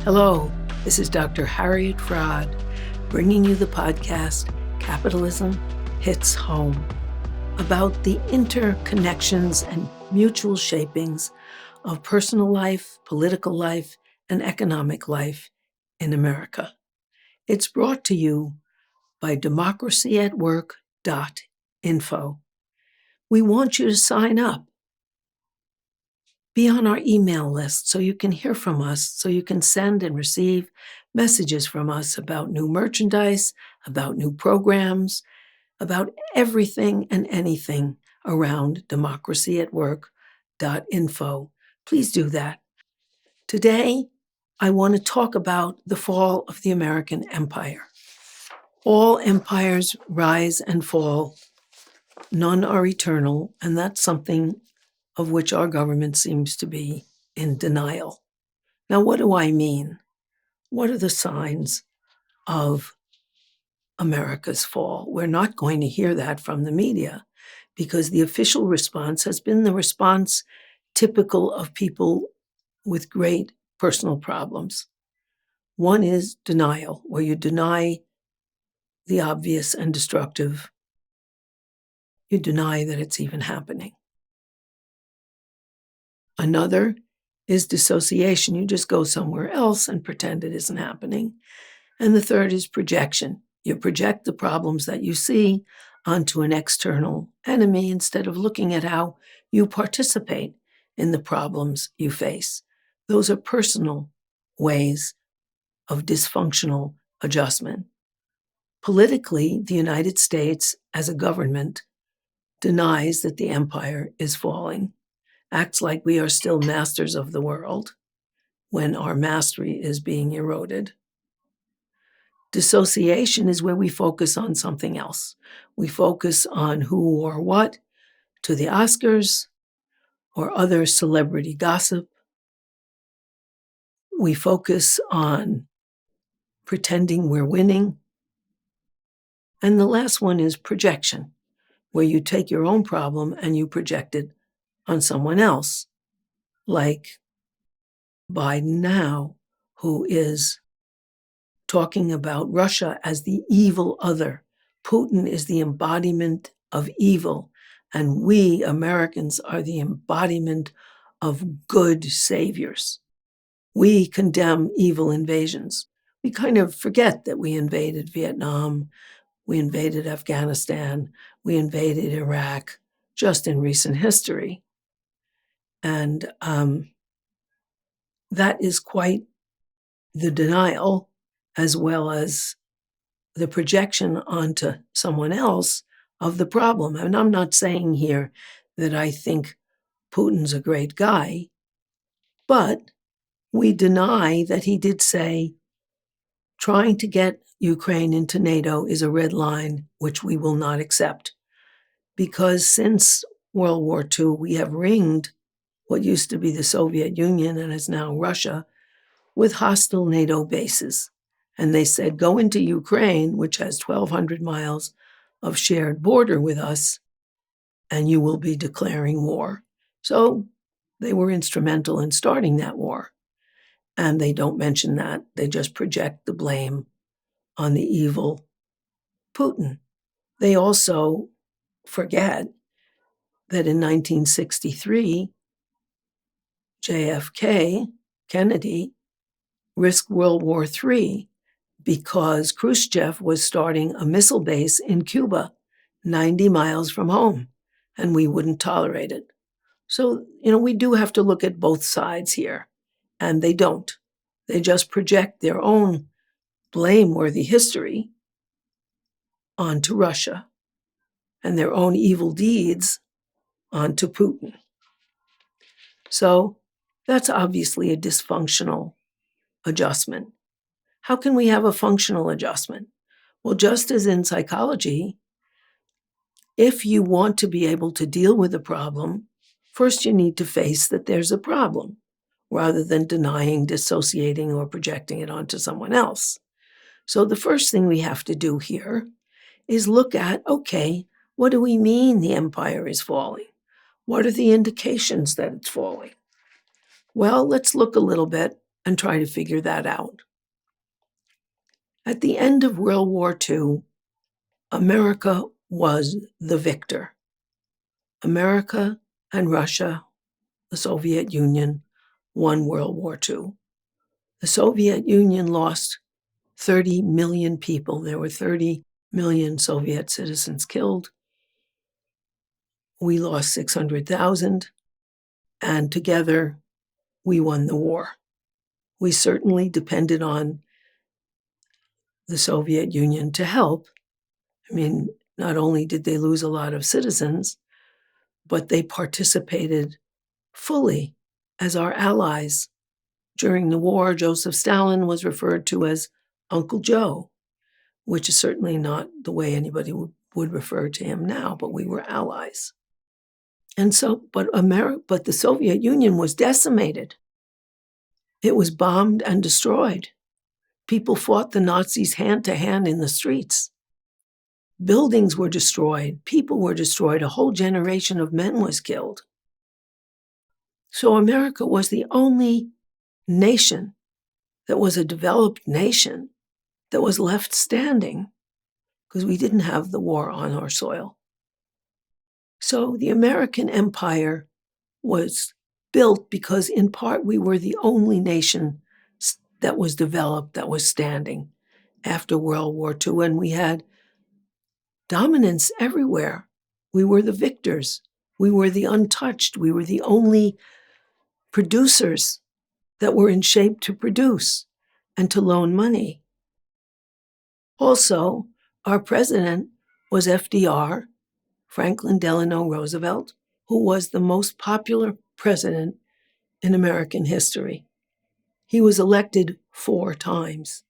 Hello, this is Dr. Harriet Fraad, bringing you the podcast Capitalism Hits Home, about the interconnections and mutual shapings of personal life, political life, and economic life in America. It's brought to you by democracyatwork.info. We want you to sign up. Be on our email list so you can hear from us, so you can send and receive messages from us about new merchandise, about new programs, about everything and anything around democracyatwork.info. Please do that. Today, I want to talk about the fall of the American empire. All empires rise and fall. None are eternal, and that's something of which our government seems to be in denial. Now, what do I mean? What are the signs of America's fall? We're not going to hear that from the media because the official response has been the response typical of people with great personal problems. One is denial, where you deny the obvious and destructive. You deny that it's even happening. Another is dissociation. You just go somewhere else and pretend it isn't happening. And the third is projection. You project the problems that you see onto an external enemy instead of looking at how you participate in the problems you face. Those are personal ways of dysfunctional adjustment. Politically, the United States as a government denies that the empire is falling, acts like we are still masters of the world when our mastery is being eroded. Dissociation is where we focus on something else. We focus on who wore what to the Oscars or other celebrity gossip. We focus on pretending we're winning. And the last one is projection, where you take your own problem and you project it on someone else, like Biden now, who is talking about Russia as the evil other. Putin is the embodiment of evil, and we Americans are the embodiment of good saviors. We condemn evil invasions. We kind of forget that we invaded Vietnam, we invaded Afghanistan, we invaded Iraq just in recent history. And that is quite the denial, as well as the projection onto someone else of the problem. And I'm not saying here that I think Putin's a great guy, but we deny that he did say trying to get Ukraine into NATO is a red line which we will not accept. Because since World War II, we have ringed what used to be the Soviet Union and is now Russia with hostile NATO bases. And they said, go into Ukraine, which has 1,200 miles of shared border with us, and you will be declaring war. So they were instrumental in starting that war. And they don't mention that. They just project the blame on the evil Putin. They also forget that in 1963, JFK, Kennedy, risked World War III because Khrushchev was starting a missile base in Cuba, 90 miles from home, and we wouldn't tolerate it. So, we do have to look at both sides here, and they don't. They just project their own blameworthy history onto Russia and their own evil deeds onto Putin. So that's obviously a dysfunctional adjustment. How can we have a functional adjustment? Well, just as in psychology, if you want to be able to deal with a problem, first you need to face that there's a problem, rather than denying, dissociating, or projecting it onto someone else. So the first thing we have to do here is look at, okay, what do we mean the empire is falling? What are the indications that it's falling? Well, let's look a little bit and try to figure that out. At the end of World War II, America was the victor. America and Russia, the Soviet Union, won World War II. The Soviet Union lost 30 million people. There were 30 million Soviet citizens killed. We lost 600,000, and together we won the war. We certainly depended on the Soviet Union to help. I mean, not only did they lose a lot of citizens, but they participated fully as our allies. During the war, Joseph Stalin was referred to as Uncle Joe, which is certainly not the way anybody would refer to him now, but we were allies. And so, but the Soviet Union was decimated. It was bombed and destroyed. People fought the Nazis hand to hand in the streets. Buildings were destroyed. People were destroyed. A whole generation of men was killed. So America was the only nation that was a developed nation that was left standing because we didn't have the war on our soil. So the American empire was built because in part we were the only nation that was developed, that was standing after World War II, and we had dominance everywhere. We were the victors. We were the untouched. We were the only producers that were in shape to produce and to loan money. Also, our president was FDR, Franklin Delano Roosevelt, who was the most popular president in American history. He was elected 4 times.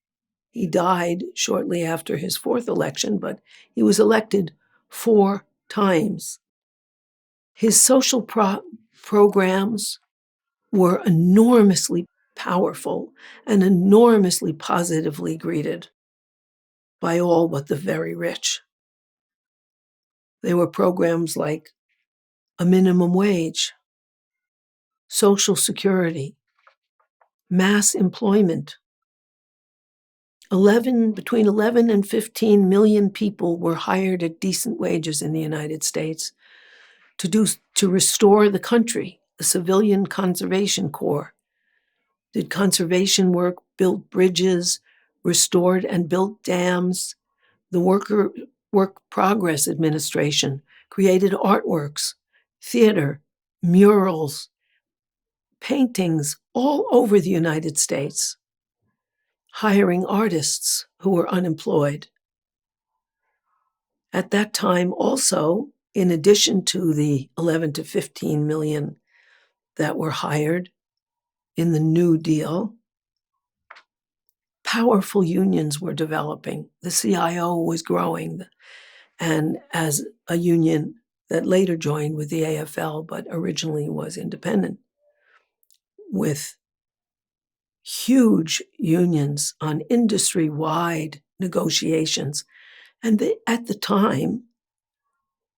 He died shortly after his 4th election, but he was elected 4 times. His social programs were enormously powerful and enormously positively greeted by all but the very rich. They were programs like a minimum wage, Social Security, mass employment. Between 11 and 15 million people were hired at decent wages in the United States to restore the country. The Civilian Conservation Corps did conservation work, built bridges, restored and built dams. The Work Progress Administration created artworks, theater, murals, paintings all over the United States, hiring artists who were unemployed. At that time also, in addition to the 11 to 15 million that were hired in the New Deal, powerful unions were developing. The CIO was growing, and as a union that later joined with the AFL, but originally was independent, with huge unions on industry-wide negotiations. And at the time,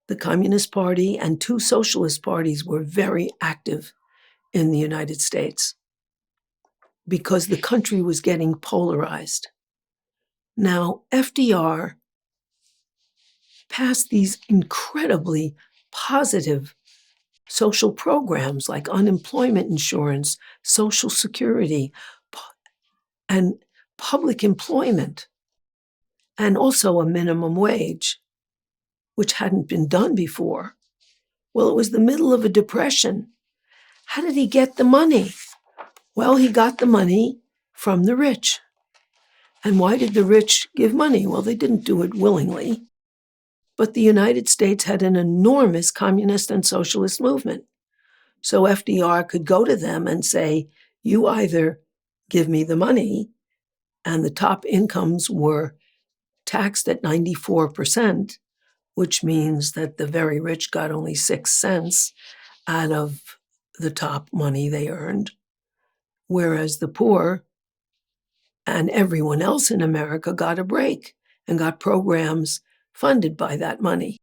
the Communist Party and 2 socialist parties were very active in the United States because the country was getting polarized. Now, FDR passed these incredibly positive social programs like unemployment insurance, Social Security, and public employment, and also a minimum wage, which hadn't been done before. Well, it was the middle of a depression. How did he get the money? Well, he got the money from the rich. And why did the rich give money? Well, they didn't do it willingly. But the United States had an enormous communist and socialist movement. So FDR could go to them and say, you either give me the money, and the top incomes were taxed at 94%, which means that the very rich got only 6 cents out of the top money they earned, whereas the poor and everyone else in America got a break and got programs funded by that money.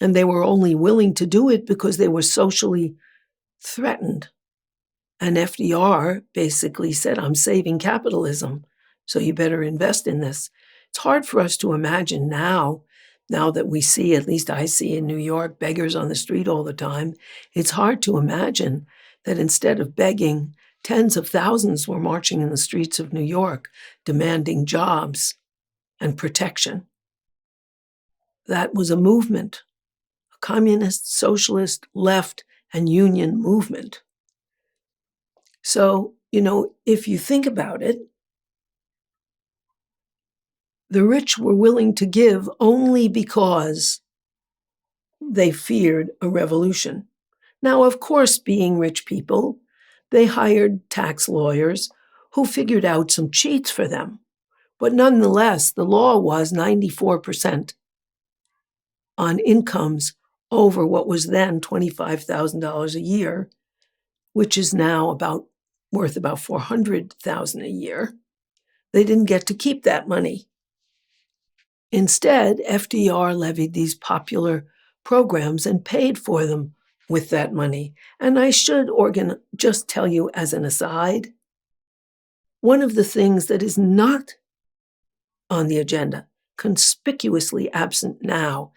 And they were only willing to do it because they were socially threatened. And FDR basically said, I'm saving capitalism, so you better invest in this. It's hard for us to imagine now that we see, at least I see in New York, beggars on the street all the time. It's hard to imagine that instead of begging, tens of thousands were marching in the streets of New York, demanding jobs and protection. That was a movement, a communist, socialist, left, and union movement. So, if you think about it, the rich were willing to give only because they feared a revolution. Now, of course, being rich people, they hired tax lawyers who figured out some cheats for them. But nonetheless, the law was 94% on incomes over what was then $25,000 a year, which is now worth about $400,000 a year. They didn't get to keep that money. Instead, FDR levied these popular programs and paid for them with that money. And I should just tell you as an aside, one of the things that is not on the agenda, conspicuously absent now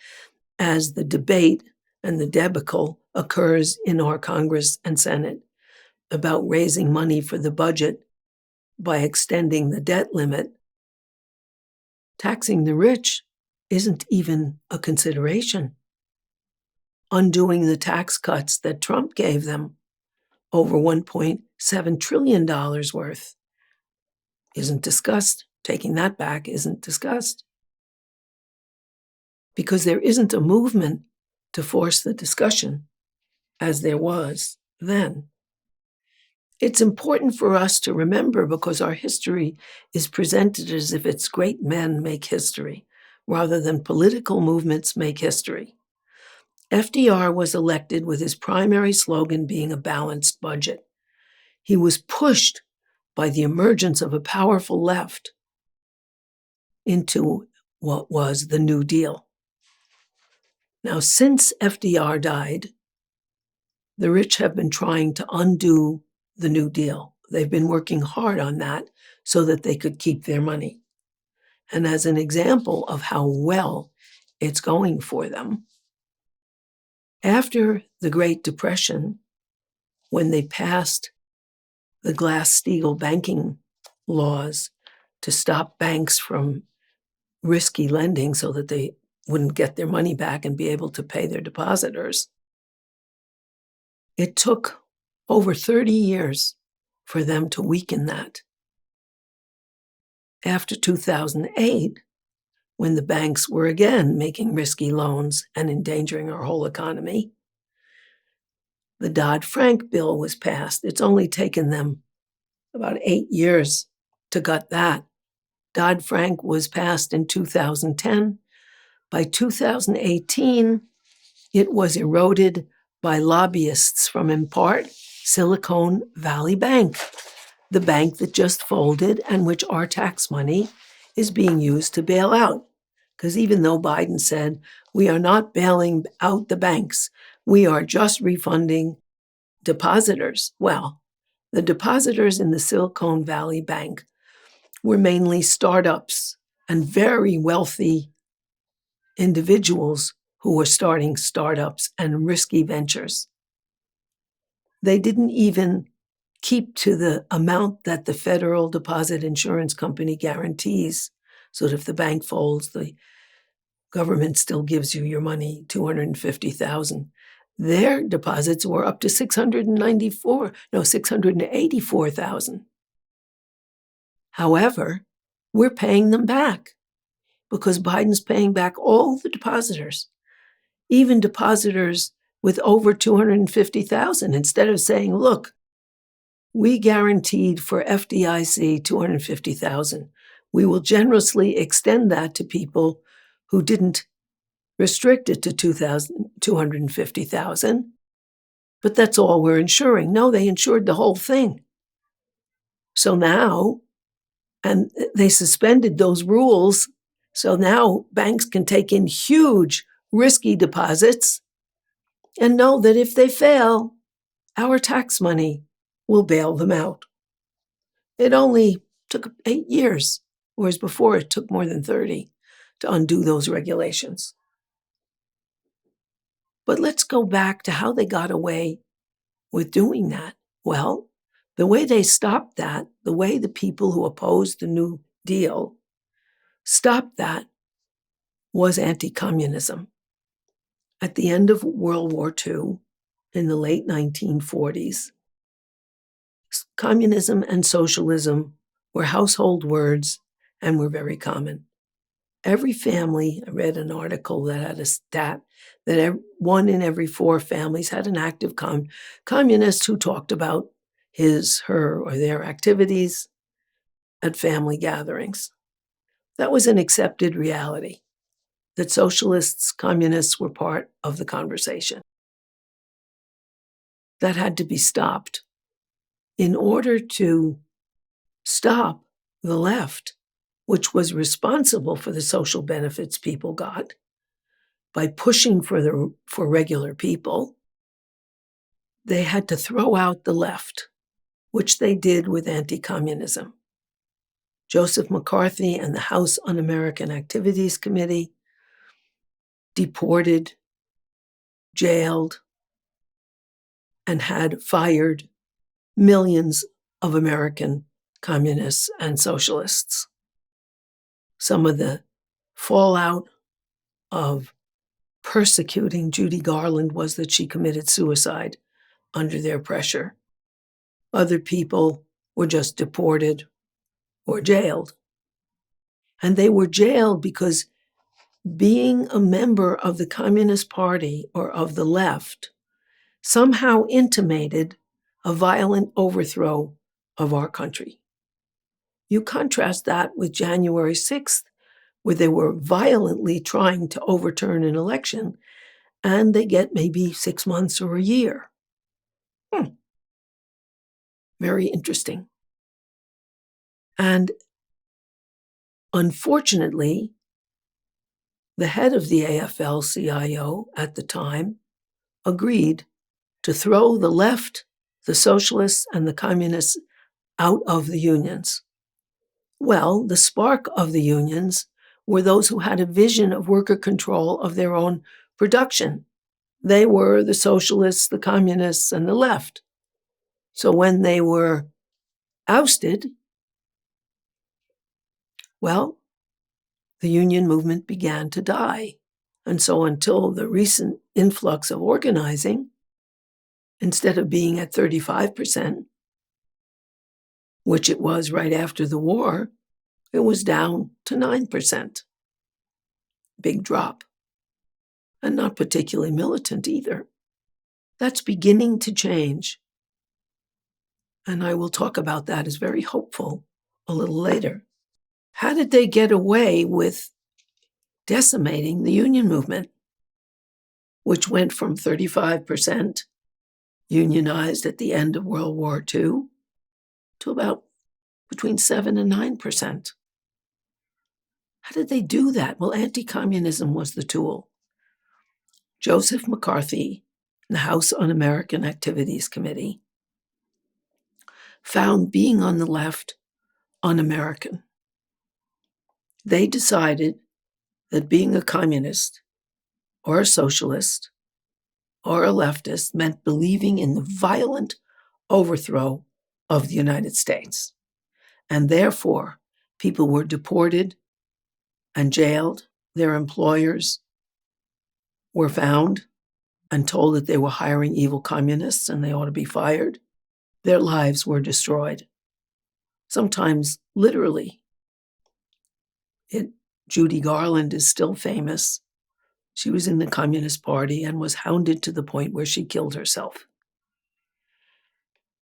as the debate and the debacle occurs in our Congress and Senate about raising money for the budget by extending the debt limit, taxing the rich isn't even a consideration. Undoing the tax cuts that Trump gave them, over $1.7 trillion worth, isn't discussed. Taking that back isn't discussed. Because there isn't a movement to force the discussion as there was then. It's important for us to remember because our history is presented as if it's great men make history, rather than political movements make history. FDR was elected with his primary slogan being a balanced budget. He was pushed by the emergence of a powerful left into what was the New Deal. Now, since FDR died, the rich have been trying to undo the New Deal. They've been working hard on that so that they could keep their money. And as an example of how well it's going for them, after the Great Depression, when they passed the Glass-Steagall banking laws to stop banks from risky lending so that they wouldn't get their money back and be able to pay their depositors, it took over 30 years for them to weaken that. After 2008, when the banks were again making risky loans and endangering our whole economy, the Dodd-Frank bill was passed. It's only taken them about 8 years to gut that. Dodd-Frank was passed in 2010. By 2018, it was eroded by lobbyists from, in part, Silicon Valley Bank, the bank that just folded and which our tax money is being used to bail out. Because even though Biden said, we are not bailing out the banks, we are just refunding depositors. Well, the depositors in the Silicon Valley Bank were mainly startups and very wealthy individuals who were starting startups and risky ventures. They didn't even keep to the amount that the Federal Deposit Insurance Company guarantees, so that if the bank folds, the government still gives you your money, $250,000. Their deposits were up to $684,000. However, we're paying them back because Biden's paying back all the depositors, even depositors with over $250,000. Instead of saying, look, we guaranteed for FDIC $250,000. We will generously extend that to people who didn't restrict it to $250,000, but that's all we're insuring. No, they insured the whole thing. So now, and they suspended those rules, so now banks can take in huge, risky deposits and know that if they fail, our tax money will bail them out. It only took 8 years, whereas before it took more than 30 to undo those regulations. But let's go back to how they got away with doing that. Well, the way they stopped that, the way the people who opposed the New Deal stopped that, was anti-communism. At the end of World War II, in the late 1940s, communism and socialism were household words and were very common. Every family, I read an article that had a stat that 1 in every 4 families had an active communist who talked about his, her, or their activities at family gatherings. That was an accepted reality, that socialists, communists were part of the conversation. That had to be stopped. In order to stop the left, which was responsible for the social benefits people got, by pushing for regular people, they had to throw out the left, which they did with anti-communism. Joseph McCarthy and the House Un-American Activities Committee deported, jailed, and had fired millions of American communists and socialists. Some of the fallout of persecuting Judy Garland was that she committed suicide under their pressure. Other people were just deported or jailed. And they were jailed because being a member of the Communist Party or of the left somehow intimated a violent overthrow of our country. You contrast that with January 6th, where they were violently trying to overturn an election, and they get maybe 6 months or a year. Very interesting. And unfortunately, the head of the AFL-CIO at the time agreed to throw the left, the socialists, and the communists out of the unions. Well, the spark of the unions were those who had a vision of worker control of their own production. They were the socialists, the communists, and the left. So when they were ousted, well, the union movement began to die. And so until the recent influx of organizing, instead of being at 35%, which it was right after the war, it was down to 9%. Big drop. And not particularly militant either. That's beginning to change. And I will talk about that as very hopeful a little later. How did they get away with decimating the union movement, which went from 35% unionized at the end of World War II to about between 7 and 9%? How did they do that? Well, anti-communism was the tool. Joseph McCarthy, the House Un-American Activities Committee, found being on the left un-American. They decided that being a communist or a socialist or a leftist meant believing in the violent overthrow of the United States. And therefore, people were deported and jailed. Their employers were found and told that they were hiring evil communists and they ought to be fired. Their lives were destroyed. Sometimes literally. Judy Garland is still famous. She was in the Communist Party and was hounded to the point where she killed herself.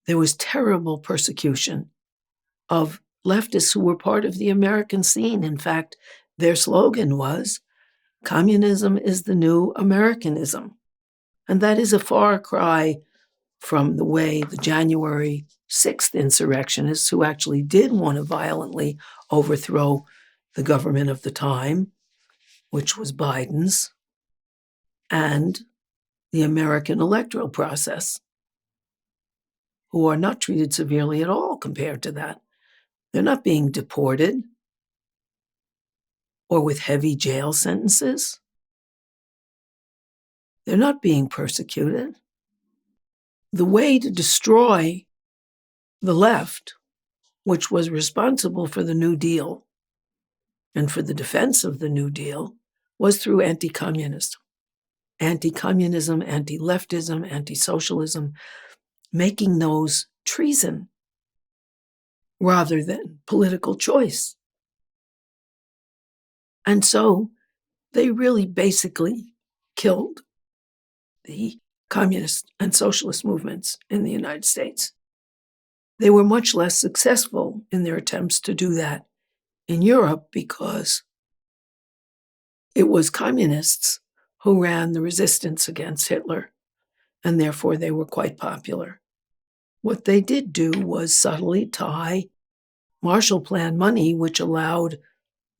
There was terrible persecution of leftists who were part of the American scene. In fact, their slogan was, "Communism is the new Americanism." And that is a far cry from the way the January 6th insurrectionists, who actually did want to violently overthrow the government of the time, which was Biden's, and the American electoral process. who are not treated severely at all compared to that. They're not being deported or with heavy jail sentences. They're not being persecuted. The way to destroy the left, which was responsible for the New Deal and for the defense of the New Deal, was through anti-communism. Anti-communism, anti-leftism, anti-socialism, making those treason rather than political choice. And so they really basically killed the communist and socialist movements in the United States. They were much less successful in their attempts to do that in Europe because it was communists who ran the resistance against Hitler, and therefore they were quite popular. What they did do was subtly tie Marshall Plan money, which allowed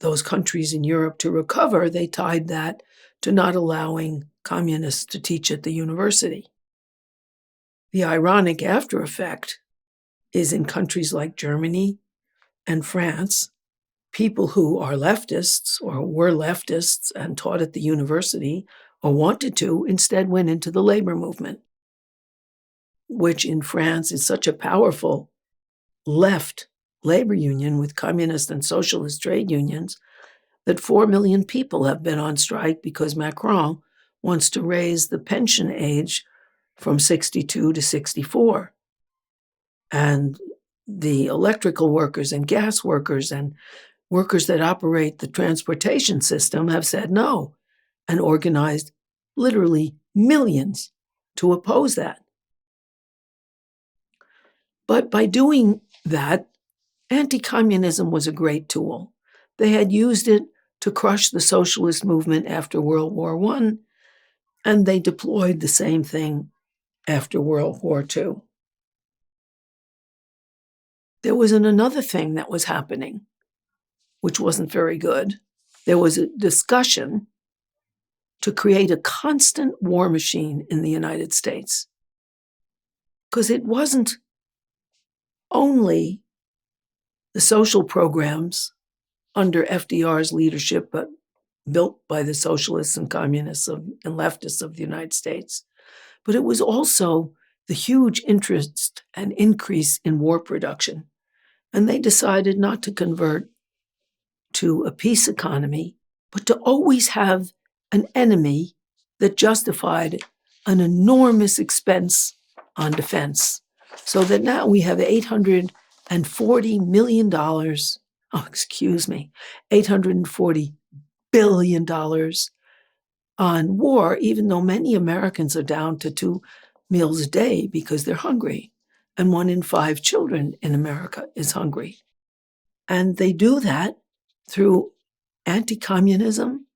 those countries in Europe to recover, they tied that to not allowing communists to teach at the university. The ironic after effect is in countries like Germany and France, people who are leftists or were leftists and taught at the university or wanted to instead went into the labor movement, which in France is such a powerful left labor union with communist and socialist trade unions that 4 million people have been on strike because Macron wants to raise the pension age from 62 to 64. And the electrical workers and gas workers and workers that operate the transportation system have said no and organized literally millions to oppose that. But by doing that, anti-communism was a great tool. They had used it to crush the socialist movement after World War I, and they deployed the same thing after World War II. There was another thing that was happening, which wasn't very good. There was a discussion to create a constant war machine in the United States. Because it wasn't only the social programs under FDR's leadership, but built by the socialists and communists and leftists of the United States, but it was also the huge interest and increase in war production. And they decided not to convert to a peace economy, but to always have an enemy that justified an enormous expense on defense. So that now we have $840 million, $840 billion on war, even though many Americans are down to 2 meals a day because they're hungry. And 1 in 5 children in America is hungry. And they do that through anti-communism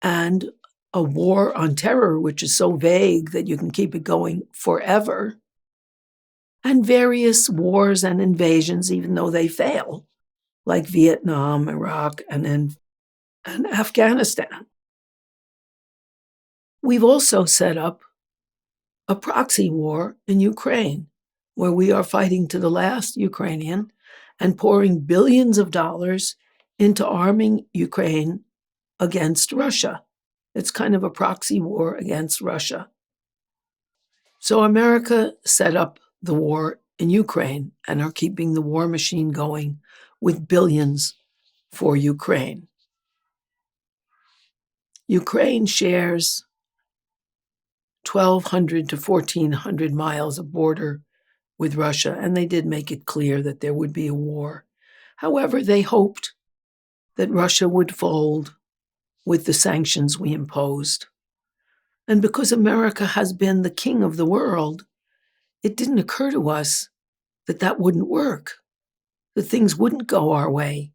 and a war on terror, which is so vague that you can keep it going forever, and various wars and invasions, even though they fail, like Vietnam, Iraq, and Afghanistan. We've also set up a proxy war in Ukraine, where we are fighting to the last Ukrainian and pouring billions of dollars into arming Ukraine against Russia. It's kind of a proxy war against Russia. So America set up the war in Ukraine and are keeping the war machine going with billions for Ukraine. Ukraine shares 1,200 to 1,400 miles of border with Russia, and they did make it clear that there would be a war. However, they hoped that Russia would fold with the sanctions we imposed. And because America has been the king of the world, it didn't occur to us that that wouldn't work, that things wouldn't go our way,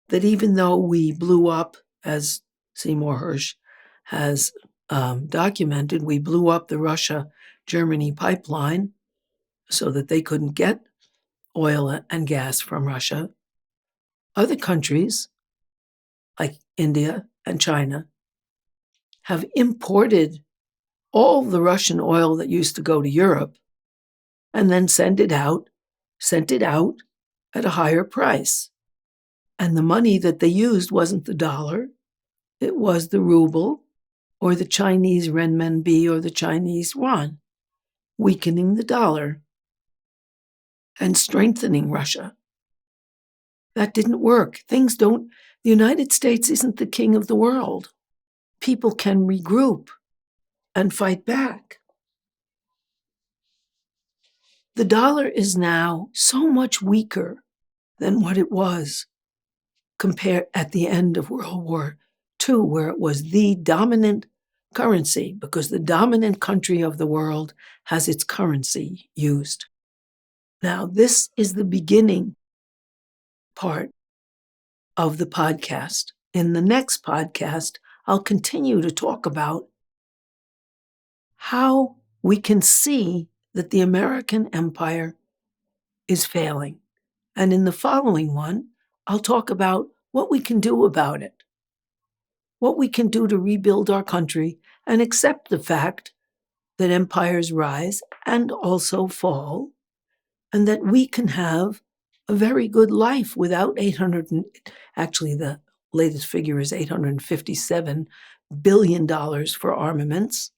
that even though we blew up, as Seymour Hersh has documented, we blew up the Russia-Germany pipeline so that they couldn't get oil and gas from Russia. Other countries, like India and China, have imported all the Russian oil that used to go to Europe and then sent it out at a higher price. And the money that they used wasn't the dollar, it was the ruble or the Chinese renminbi or the Chinese yuan, weakening the dollar and strengthening Russia. That didn't work. The United States isn't the king of the world. People can regroup and fight back. The dollar is now so much weaker than what it was compared at the end of World War II, where it was the dominant currency, because the dominant country of the world has its currency used. Now, this is the beginning part of the podcast. In the next podcast, I'll continue to talk about how we can see that the American empire is failing. And in the following one, I'll talk about what we can do about it, what we can do to rebuild our country and accept the fact that empires rise and also fall, and that we can have a very good life without actually the latest figure is $857 billion for armaments,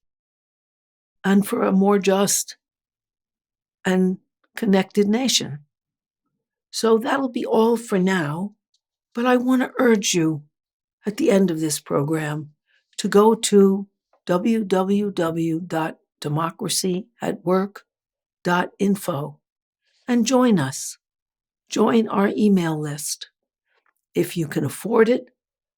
and for a more just and connected nation. So that'll be all for now, but I want to urge you at the end of this program to go to www.democracyatwork.info and join us. Join our email list. If you can afford it,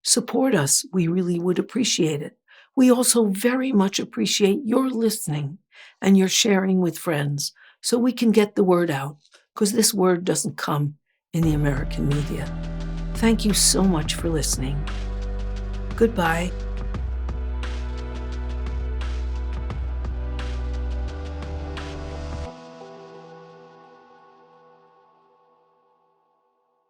support us. We really would appreciate it. We also very much appreciate your listening and your sharing with friends so we can get the word out, because this word doesn't come in the American media. Thank you so much for listening. Goodbye.